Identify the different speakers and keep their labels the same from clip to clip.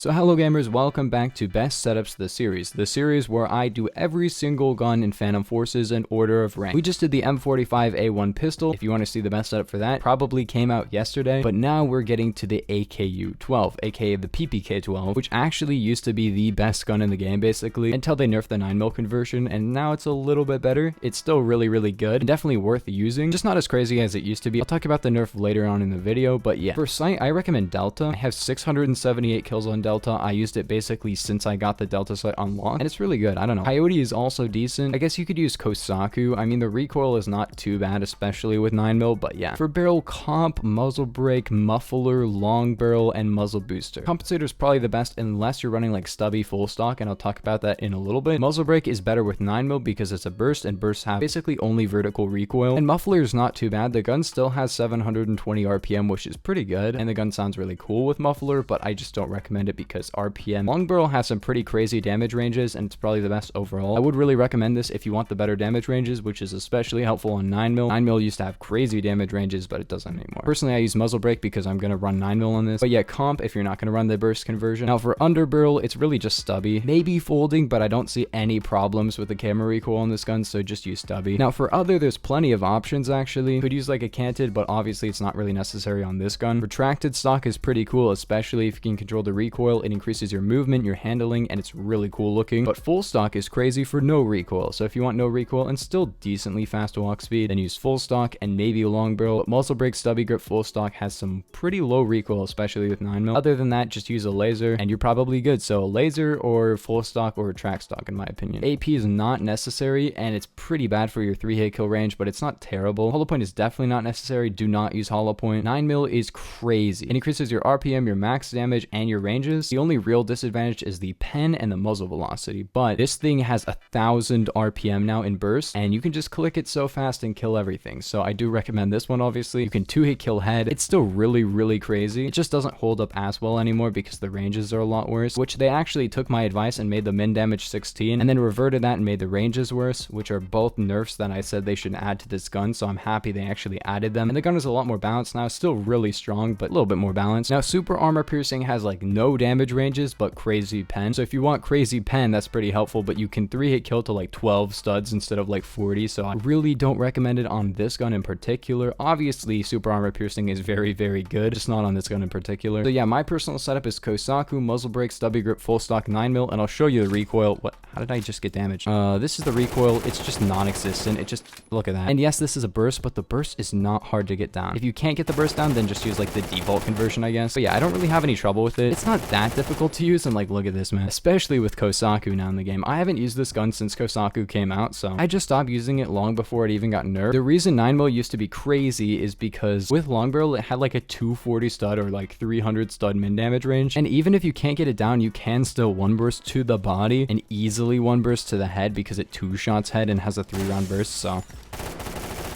Speaker 1: So hello gamers, welcome back to Best Setups the series where I do every single gun in Phantom Forces in order of rank. We just did the M45A1 pistol. If you want to see the best setup for that, probably came out yesterday, but now we're getting to the AKU12, aka the PPK12, which actually used to be the best gun in the game basically, until they nerfed the 9mm conversion, and now it's a little bit better. It's still really good, and definitely worth using, just not as crazy as it used to be. I'll talk about the nerf later on in the video, but yeah. For sight, I recommend Delta. I have 678 kills on Delta. I used it basically since I got the Delta sight unlocked, and it's really good. I don't know. Coyote is also decent. I guess you could use Kosaku. I mean, the recoil is not too bad, especially with 9mm, but yeah. For barrel comp, muzzle brake, muffler, long barrel, and muzzle booster. Compensator is probably the best unless you're running like stubby full stock, and I'll talk about that in a little bit. Muzzle brake is better with 9mm because it's a burst, and bursts have basically only vertical recoil. And muffler is not too bad. The gun still has 720 RPM, which is pretty good, and the gun sounds really cool with muffler, but I just don't recommend it because RPM. Long barrel has some pretty crazy damage ranges, and it's probably the best overall. I would really recommend this if you want the better damage ranges, which is especially helpful on 9mm. 9mm used to have crazy damage ranges, but it doesn't anymore. Personally, I use muzzle brake because I'm gonna run 9mm on this. But yeah, comp if you're not gonna run the burst conversion. Now for under barrel, it's really just stubby. Maybe folding, but I don't see any problems with the camera recoil on this gun, so just use stubby. Now for other, there's plenty of options actually. Could use like a canted, but obviously it's not really necessary on this gun. Retracted stock is pretty cool, especially if you can control the recoil. It increases your movement, your handling, and it's really cool looking. But full stock is crazy for no recoil, so if you want no recoil and still decently fast walk speed, then use full stock and maybe long barrel. But muzzle brake, stubby grip, full stock has some pretty low recoil, especially with 9mm. Other than that, just use a laser and you're probably good. So a laser or full stock or track stock in my opinion. AP is not necessary, and it's pretty bad for your 3-hit kill range, but it's not terrible. Hollow point is definitely not necessary. Do not use hollow point. 9mm is crazy. It increases your RPM, your max damage, and your ranges. The only real disadvantage is the pen and the muzzle velocity, but this thing has 1,000 RPM now in burst, and you can just click it so fast and kill everything. So I do recommend this one. Obviously you can 2-hit kill head. It's still really crazy. It just doesn't hold up as well anymore because the ranges are a lot worse, which they actually took my advice and made the min damage 16 and then reverted that and made the ranges worse, which are both nerfs that I said they should add to this gun. So I'm happy they actually added them, and the gun is a lot more balanced now. Still really strong, but a little bit more balanced. Now super armor piercing has like no damage ranges but crazy pen. So if you want crazy pen, that's pretty helpful, but you can 3-hit kill to like 12 studs instead of like 40. So I really don't recommend it on this gun in particular. Obviously super armor piercing is very good, just not on this gun in particular. So yeah, my personal setup is Kosaku, muzzle brake, stubby grip, full stock, 9mm, and I'll show you the recoil. What? How did I just get damaged? This is the recoil. It's just non-existent. It just, look at that. And yes, this is a burst, but the burst is not hard to get down. If you can't get the burst down, then just use like the default conversion, I guess. But yeah, I don't really have any trouble with it. It's not that difficult to use, and like, look at this, man. Especially with Kosaku now in the game. I haven't used this gun since Kosaku came out, so I just stopped using it long before it even got nerfed. The reason 9mm used to be crazy is because with long barrel, it had like a 240 stud or like 300 stud min damage range, and even if you can't get it down, you can still one burst to the body and easily one burst to the head because it 2-shots head and has a 3-round burst. So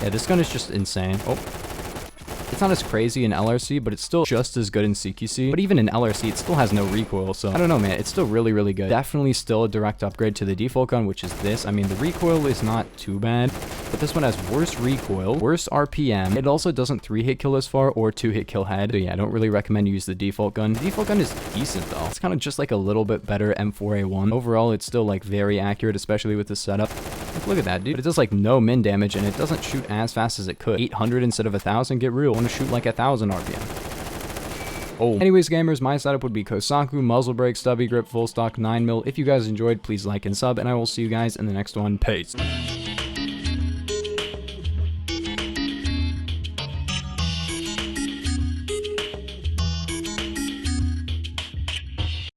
Speaker 1: yeah, this gun is just insane. Oh, it's not as crazy in LRC, but it's still just as good in CQC. But even in LRC, it still has no recoil, so I don't know, man. It's still really good. Definitely still a direct upgrade to the default gun, which is this. I mean, the recoil is not too bad, but this one has worse recoil, worse RPM. It also doesn't 3-hit kill as far or 2-hit kill head. So yeah, I don't really recommend you use the default gun. The default gun is decent though. It's kind of just like a little bit better M4A1. Overall, it's still like very accurate, especially with the setup. Look at that, dude. But it does like no min damage, and it doesn't shoot as fast as it could. 800 instead of 1,000. Get real. I want to shoot like 1,000 RPM. Oh. Anyways, gamers, my setup would be Kosaku, muzzle brake, stubby grip, full stock, 9mm. If you guys enjoyed, please like and sub, and I will see you guys in the next one. Peace.